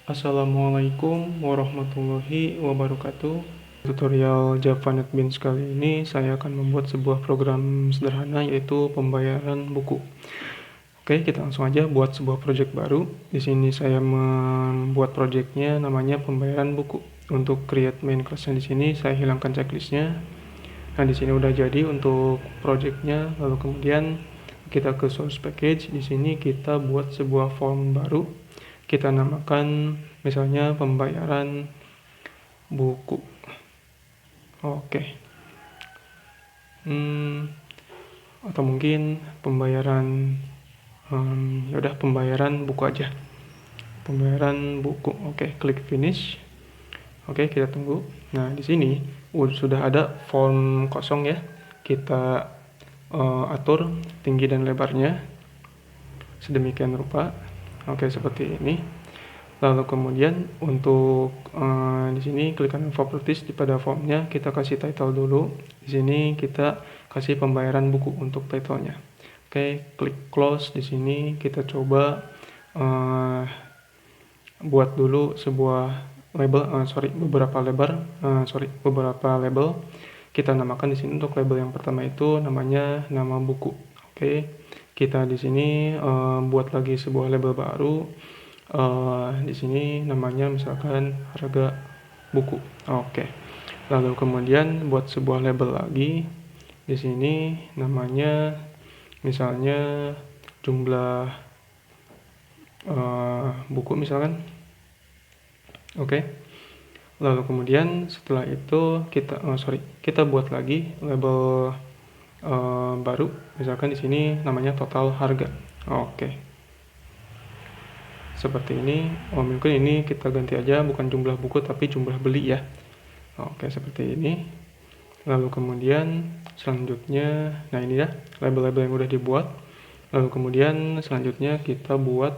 Assalamualaikum warahmatullahi wabarakatuh. Tutorial Java NetBeans kali ini saya akan membuat sebuah program sederhana yaitu pembayaran buku. Oke, kita langsung aja buat sebuah project baru. Di sini saya membuat projectnya namanya pembayaran buku. Untuk create main class-nya di sini saya hilangkan checklistnya. Nah, di sini udah jadi untuk projectnya. Lalu kemudian kita ke source package. Di sini kita buat sebuah form baru. Kita namakan misalnya pembayaran buku. Oke. Atau mungkin pembayaran yaudah pembayaran buku aja. Pembayaran buku. Oke, klik finish. Oke, kita tunggu. Nah, di sini sudah ada form kosong ya. Kita atur tinggi dan lebarnya sedemikian rupa. Oke, seperti ini. Lalu kemudian untuk di sini klik kanan properties pada formnya, kita kasih title dulu. Di sini kita kasih pembayaran buku untuk titlenya. Oke, klik close. Di sini kita coba buat dulu sebuah label, beberapa label. Kita namakan di sini untuk label yang pertama itu namanya nama buku. Oke, kita di sini buat lagi sebuah label baru. Di sini namanya misalkan harga buku. Oke. Lalu kemudian buat sebuah label lagi. Di sini namanya misalnya jumlah buku misalkan. Oke. Lalu kemudian setelah itu kita buat lagi label baru. Misalkan di sini namanya total harga. Oke. Seperti ini. Mungkin ini kita ganti aja bukan jumlah buku tapi jumlah beli ya. Oke, seperti ini. Lalu kemudian selanjutnya, nah ini ya label-label yang udah dibuat. Lalu kemudian selanjutnya kita buat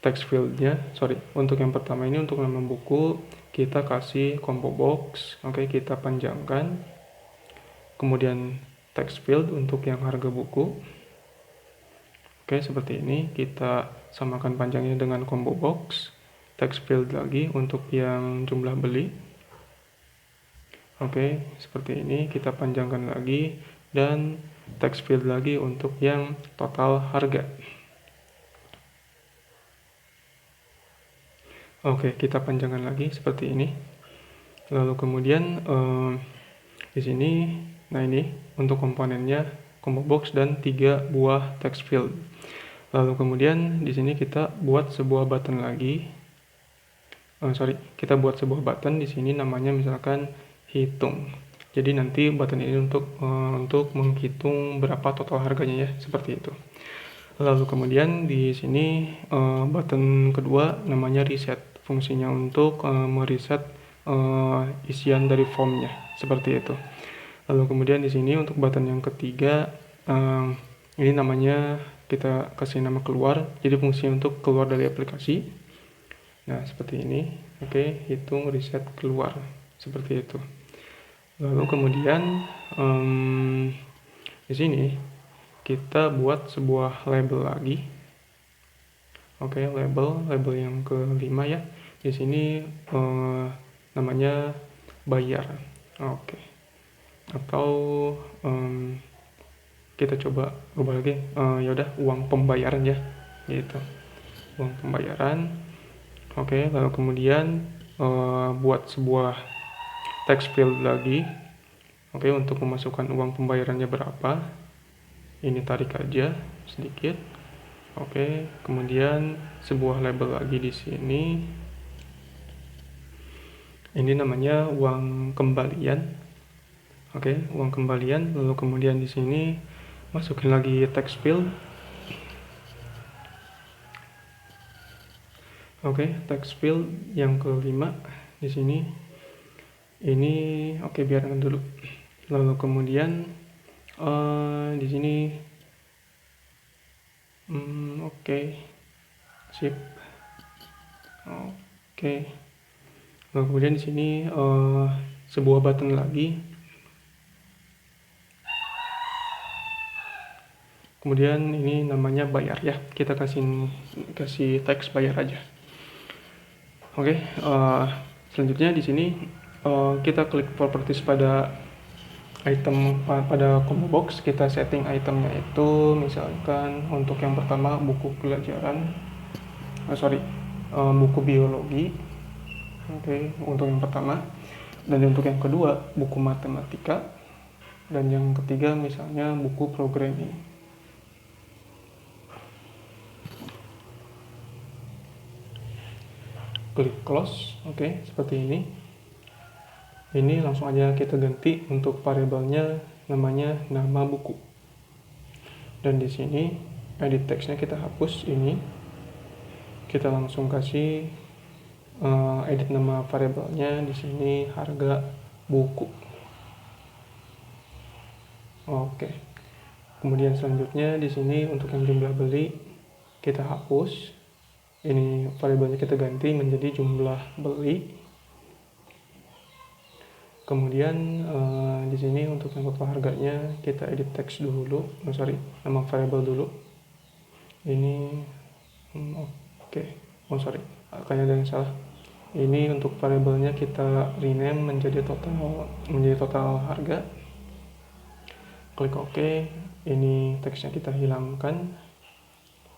text fieldnya. Untuk yang pertama ini untuk nama buku kita kasih combo box. Oke, kita panjangkan. Kemudian text field untuk yang harga buku. Oke, seperti ini. Kita samakan panjangnya dengan combo box. Text field lagi untuk yang jumlah beli. Oke, seperti ini. Kita panjangkan lagi. Dan text field lagi untuk yang total harga. Oke, kita panjangkan lagi seperti ini. Lalu kemudian di sini, nah ini untuk komponennya combo box dan 3 buah text field. Lalu kemudian di sini kita buat sebuah button lagi. Kita buat sebuah button di sini namanya misalkan hitung. Jadi nanti button ini untuk menghitung berapa total harganya ya, seperti itu. Lalu kemudian di sini button kedua namanya reset. Fungsinya untuk mereset isian dari formnya, seperti itu. Lalu kemudian di sini untuk button yang ketiga ini namanya kita kasih nama keluar. Jadi fungsinya untuk keluar dari aplikasi. Nah, seperti ini. Oke, hitung reset keluar, seperti itu. Lalu kemudian di sini kita buat sebuah label lagi. Oke, label yang kelima ya. Di sini namanya bayar. Oke. Atau kita coba ubah lagi. Ya udah uang pembayaran ya, gitu. Uang pembayaran. Oke, lalu kemudian buat sebuah text field lagi. Oke, untuk memasukkan uang pembayarannya berapa. Ini tarik aja sedikit. Oke, kemudian sebuah label lagi di sini. Ini namanya uang kembalian. Oke, uang kembalian. Lalu kemudian di sini masukin lagi text field. Oke, text field yang kelima di sini. Ini oke, biarkan dulu. Lalu kemudian di sini oke. Sip. Oke. Lalu kemudian di sini sebuah button lagi. Kemudian ini namanya bayar ya. Kita kasih teks bayar aja. Oke, selanjutnya di sini kita klik properties pada item pada combo box. Kita setting itemnya itu misalkan untuk yang pertama buku pelajaran, buku biologi. Oke, untuk yang pertama. Dan untuk yang kedua buku matematika. Dan yang ketiga misalnya buku programming. Klik close. Oke, seperti ini. Ini langsung aja kita ganti untuk variabelnya namanya nama buku. Dan di sini edit text-nya kita hapus ini. Kita langsung kasih edit nama variabelnya di sini harga buku. Oke. Kemudian selanjutnya di sini untuk yang jumlah beli kita hapus. Ini variabelnya kita ganti menjadi jumlah beli. Kemudian di sini untuk yang total harganya kita edit text dulu, nama variabel dulu. Ini kayaknya ada yang salah. Ini untuk variabelnya kita rename menjadi total harga. Klik OK. Ini teksnya kita hilangkan.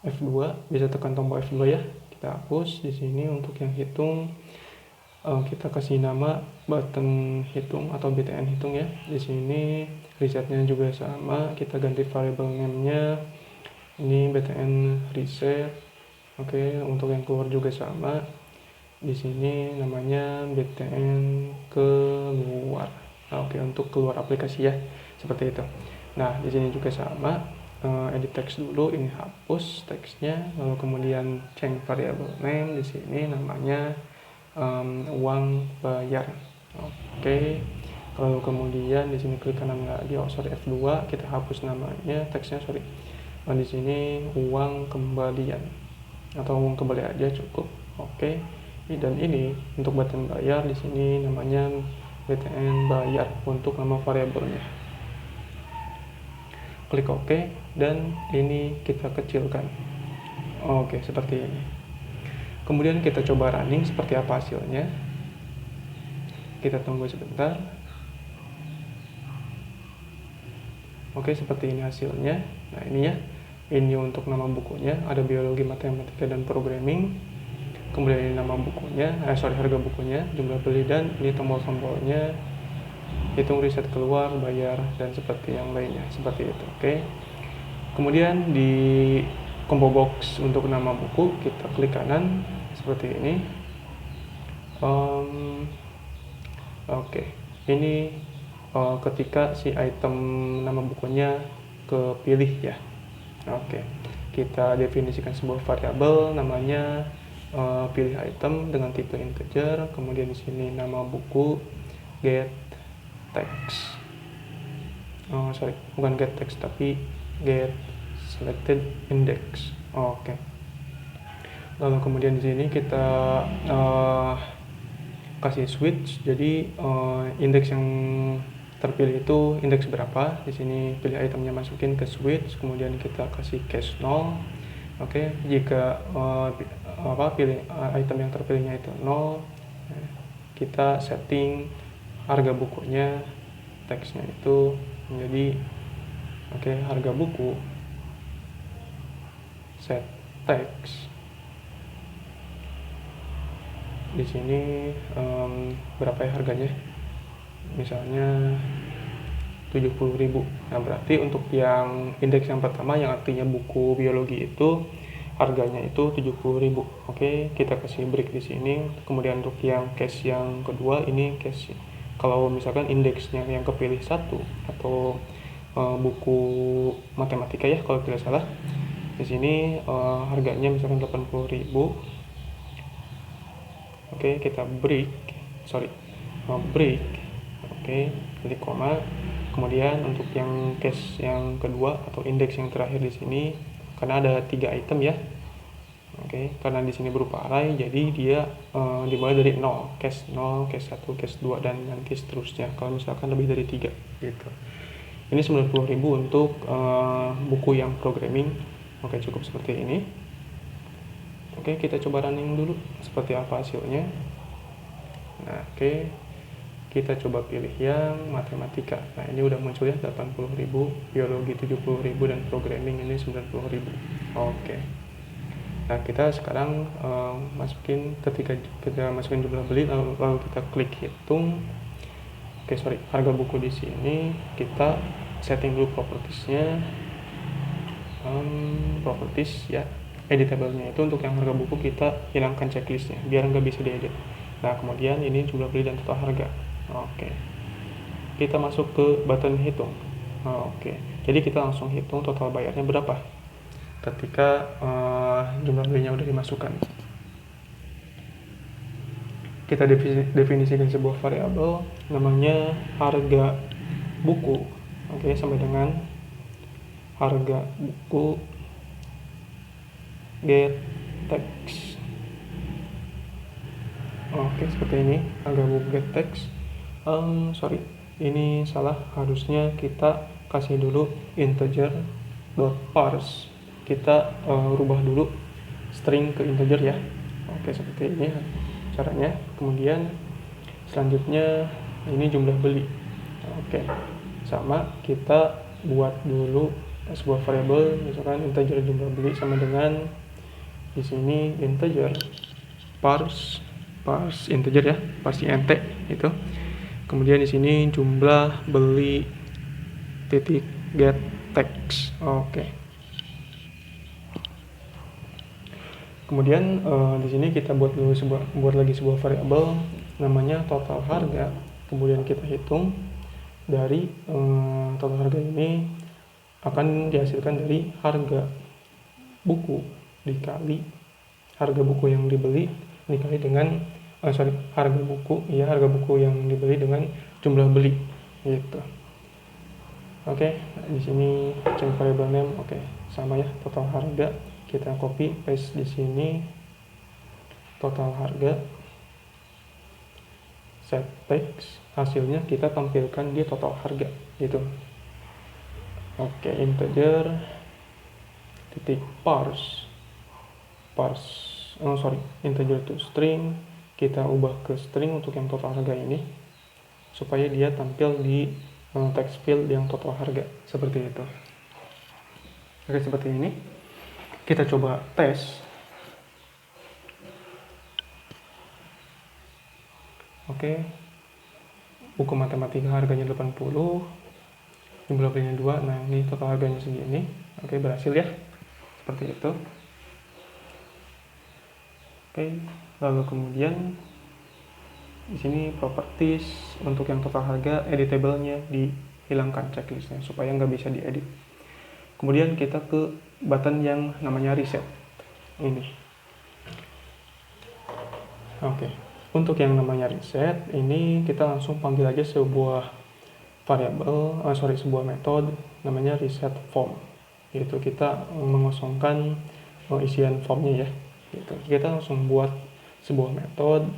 F2, bisa tekan tombol F2 ya. Kita hapus di sini untuk yang hitung. Kita kasih nama button hitung atau BTN hitung ya. Di sini resetnya juga sama, kita ganti variable name-nya. Ini BTN reset. Oke, untuk yang keluar juga sama. Di sini namanya BTN keluar. Oke, untuk keluar aplikasi ya, seperti itu. Nah, di sini juga sama. Edit text dulu, ini hapus teksnya, lalu kemudian change variable name. Di sini namanya uang bayar. Oke. Lalu kemudian di sini klik kanan lagi, F2, kita hapus namanya, teksnya di sini uang kembalian atau uang kembali aja cukup. Oke. Dan ini untuk button bayar, di sini namanya BTN bayar untuk nama variabelnya. Klik OK dan ini kita kecilkan. Oke, seperti ini. Kemudian kita coba running seperti apa hasilnya. Kita tunggu sebentar. Oke, seperti ini hasilnya. Nah, ini ya. Ini untuk nama bukunya, ada biologi, matematika, dan programming. Kemudian ini nama bukunya, harga bukunya, jumlah beli, dan ini tombol-tombolnya. Hitung, riset, keluar, bayar, dan seperti yang lainnya, seperti itu. Oke. Kemudian di combo box untuk nama buku kita klik kanan seperti ini. Oke. Ini ketika si item nama bukunya kepilih ya. Oke. Kita definisikan sebuah variabel namanya pilih item dengan tipe integer. Kemudian di sini nama buku get text. Bukan get text tapi get selected index. Oke. Lalu kemudian di sini kita kasih switch. Jadi indeks yang terpilih itu indeks berapa. Di sini pilih itemnya, masukin ke switch. Kemudian kita kasih case 0. Oke. Jika pilih item yang terpilihnya itu 0, kita setting harga bukunya, teksnya itu menjadi harga buku, set teks. Di sini berapa ya harganya? Misalnya 70.000. Nah, berarti untuk yang indeks yang pertama yang artinya buku biologi itu harganya itu 70.000. Oke, kita kasih break di sini. Kemudian untuk yang case yang kedua ini case kalau misalkan indeksnya yang kepilih 1 atau buku matematika ya kalau tidak salah. Di sini harganya misalkan 80.000. Oke, kita break. Oke, klik koma. Kemudian untuk yang case yang kedua atau indeks yang terakhir di sini, karena ada 3 item ya. Oke, karena di sini berupa array, jadi dia dimulai dari 0, case 0, case 1, case 2, dan nanti seterusnya. Kalau misalkan lebih dari 3 gitu. Ini 90.000 untuk buku yang programming. Oke, cukup seperti ini. Oke, kita coba running dulu seperti apa hasilnya. Nah, oke, kita coba pilih yang matematika. Nah, ini udah muncul ya 80.000, biologi 70.000, dan programming ini 90.000. Oke. Nah, kita sekarang masukin, ketika kita masukin jumlah beli, lalu kita klik hitung. Oke, sorry, harga buku di sini kita setting dulu propertiesnya. Properties ya, editable-nya itu untuk yang harga buku kita hilangkan checklistnya biar nggak bisa diedit. Nah, kemudian ini jumlah beli dan total harga. Oke, kita masuk ke button hitung. Oke, jadi kita langsung hitung total bayarnya berapa ketika jumlah belinya udah dimasukkan. Kita definisikan sebuah variabel namanya harga buku. Oke, sampai dengan harga buku get text. Oke, seperti ini harga buku get text. Sorry, ini salah, harusnya kita kasih dulu integer dot parse. Kita rubah dulu string ke integer ya. Oke, seperti ini caranya. Kemudian selanjutnya ini jumlah beli. Oke, sama, kita buat dulu sebuah variabel, misalkan integer jumlah beli sama dengan di sini integer parse integer ya, parse int itu. Kemudian di sini jumlah beli titik get text. Oke. Kemudian di sini kita buat lagi sebuah variabel namanya total harga. Kemudian kita hitung dari total harga ini akan dihasilkan dari harga buku dikali harga buku yang dibeli dikali dengan harga buku yang dibeli dengan jumlah beli gitu. Oke, di sini change variable name. Oke, sama ya, total harga. Kita copy paste di sini total harga, set text, hasilnya kita tampilkan di total harga gitu. Oke, integer titik parse integer to string, kita ubah ke string untuk yang total harga ini supaya dia tampil di text field yang total harga seperti itu. Oke, seperti ini. Kita coba tes. Oke, buku matematika harganya 80, jumlah belinya 2. Nah, ini total harganya segini. Oke, berhasil ya, seperti itu. Oke, lalu kemudian di sini properties, untuk yang total harga editable-nya dihilangkan checklistnya supaya nggak bisa diedit. Kemudian kita ke button yang namanya reset ini. Oke, untuk yang namanya reset ini kita langsung panggil aja sebuah variabel, sebuah metode namanya reset form. Yaitu kita mengosongkan isian formnya ya. Gitu. Kita langsung buat sebuah metode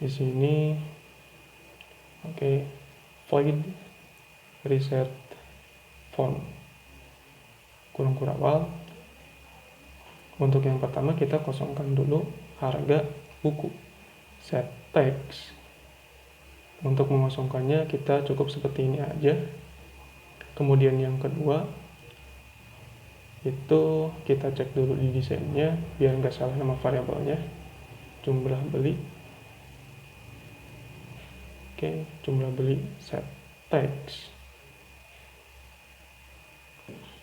di sini. Oke, void reset form kurung awal. Untuk yang pertama kita kosongkan dulu harga buku, set text. Untuk mengosongkannya kita cukup seperti ini aja. Kemudian yang kedua itu kita cek dulu di desainnya biar nggak salah nama variabelnya, jumlah beli. Oke, jumlah beli set text.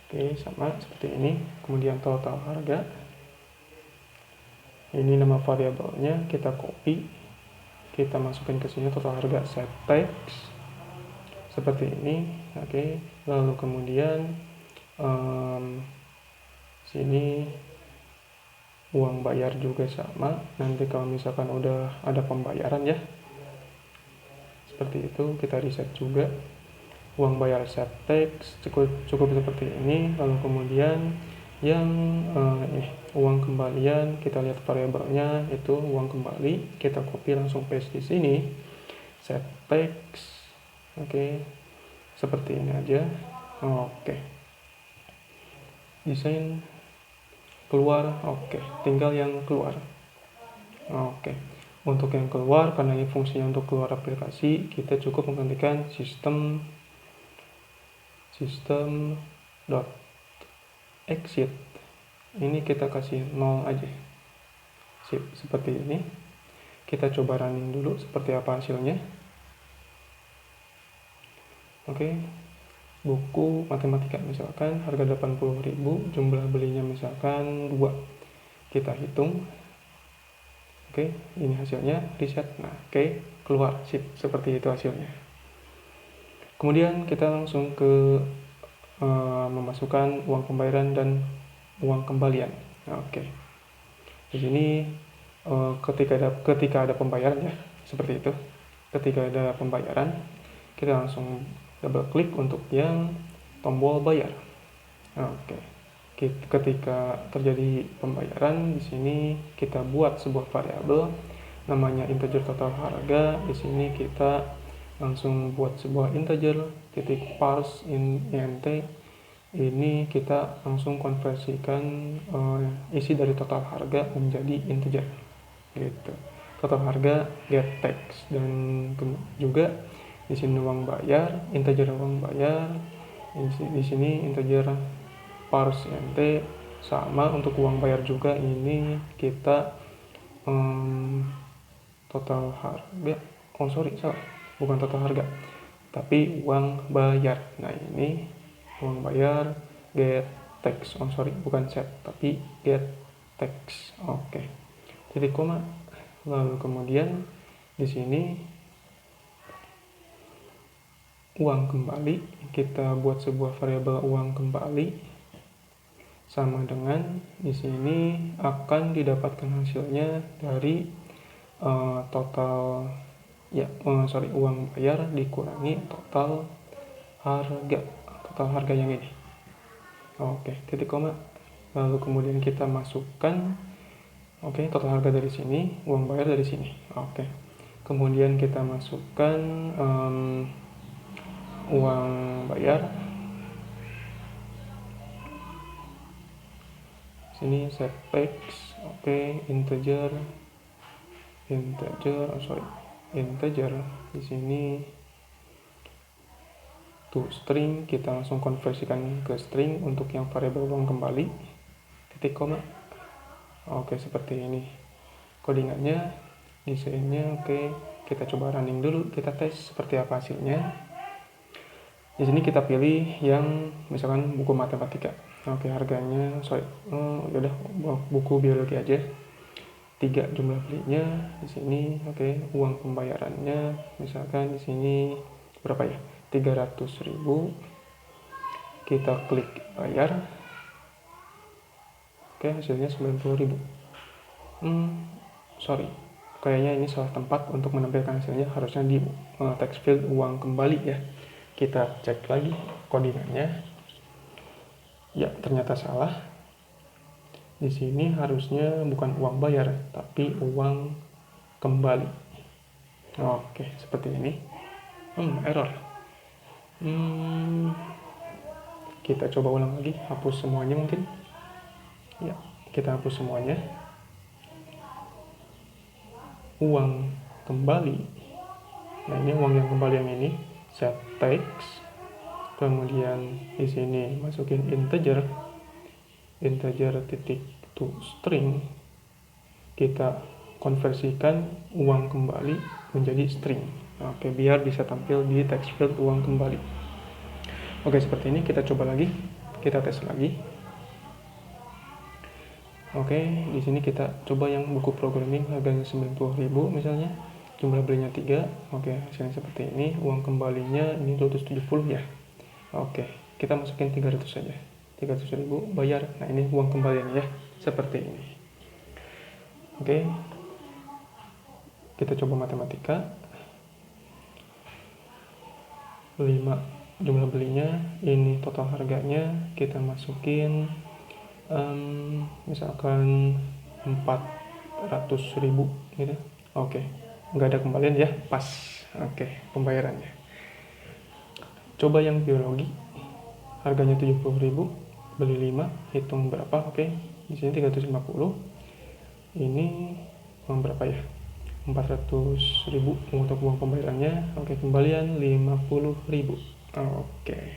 Oke, sama seperti ini. Kemudian total harga, ini nama variabelnya, kita copy, kita masukin ke sini total harga set text seperti ini. Oke, lalu kemudian sini uang bayar juga sama. Nanti kalau misalkan udah ada pembayaran ya, seperti itu kita reset juga. Uang bayar set text cukup seperti ini. Lalu kemudian yang uang kembalian, kita lihat variabelnya itu uang kembali, kita copy langsung paste di sini, set text. Oke, seperti ini aja. Oke, desain. keluar. Oke, tinggal yang keluar. Oke, untuk yang keluar, karena ini fungsinya untuk keluar aplikasi, kita cukup mengetikkan sistem dot exit. Ini kita kasih 0 aja. Sip, seperti ini. Kita coba running dulu seperti apa hasilnya. Oke, buku matematika misalkan harga 80.000, jumlah belinya misalkan 2. Kita hitung. Oke, ini hasilnya, reset. Nah, oke, keluar. Sip, seperti itu hasilnya. Kemudian kita langsung ke memasukkan uang pembayaran dan uang kembalian. Nah, oke. Di sini ketika ada pembayaran ya, seperti itu. Ketika ada pembayaran, kita langsung double klik untuk yang tombol bayar. Nah, oke. Ketika terjadi pembayaran, di sini kita buat sebuah variabel namanya integer total harga. Di sini kita langsung buat sebuah integer titik parse int. Ini kita langsung konversikan isi dari total harga menjadi integer gitu. Total harga get text, dan juga di sini uang bayar, integer uang bayar. Di sini integer parse int sama untuk uang bayar juga. Ini kita total harga. Oh sorry, salah. Bukan total harga, tapi uang bayar. Nah, ini uang bayar get text. Oh sorry, bukan set, tapi get text. Oke. Titik koma. Lalu kemudian di sini uang kembali, kita buat sebuah variabel uang kembali sama dengan di sini akan didapatkan hasilnya dari total uang bayar dikurangi total harga yang ini. Oke, titik koma. Lalu kemudian kita masukkan total harga dari sini, uang bayar dari sini. Oke. Kemudian kita masukkan uang bayar. Sini set text. Oke, integer. Di sini to string, kita langsung konversikan ke string untuk yang variabel uang kembali. Titik koma. Oke, seperti ini codingannya, desainnya. Oke, kita coba running dulu, kita tes seperti apa hasilnya. Di sini kita pilih yang misalkan buku matematika. Oke, harganya yaudah buku biologi aja. 3 jumlah belinya di sini. Oke, uang pembayarannya misalkan di sini berapa ya? 300.000. Kita klik bayar. Oke, hasilnya 90.000. Sorry, kayaknya ini salah tempat untuk menampilkan hasilnya, harusnya di text field uang kembali ya. Kita cek lagi codingannya. Ya, ternyata salah. Di sini harusnya bukan uang bayar, tapi uang kembali. Oke, seperti ini. Error. Kita coba ulang lagi, hapus semuanya mungkin. Ya, kita hapus semuanya. Uang kembali. Nah, ini uang yang kembali yang ini. Set text. Kemudian di sini masukin integer titik to string. Kita konversikan uang kembali menjadi string. Oke, biar bisa tampil di text field uang kembali. Oke, seperti ini. Kita coba lagi, kita tes lagi. Oke, di sini kita coba yang buku programming harganya 90.000 misalnya, jumlah belinya 3. Oke, hasilnya seperti ini. Uang kembalinya ini 270 ya. Oke, kita masukin 300 saja. 300.000 bayar. Nah, ini uang kembaliannya ya, seperti ini. Oke, kita coba matematika. 5 jumlah belinya, ini total harganya, kita masukin misalkan 400.000 gitu. Oke, nggak ada kembalian ya, pas. Oke, pembayarannya. Coba yang biologi, harganya 70.000, beli 5, hitung berapa. Oke, di sini 350. Ini uang berapa ya? 400.000 untuk uang pembayarannya. Oke, kembalian 50.000. Oke.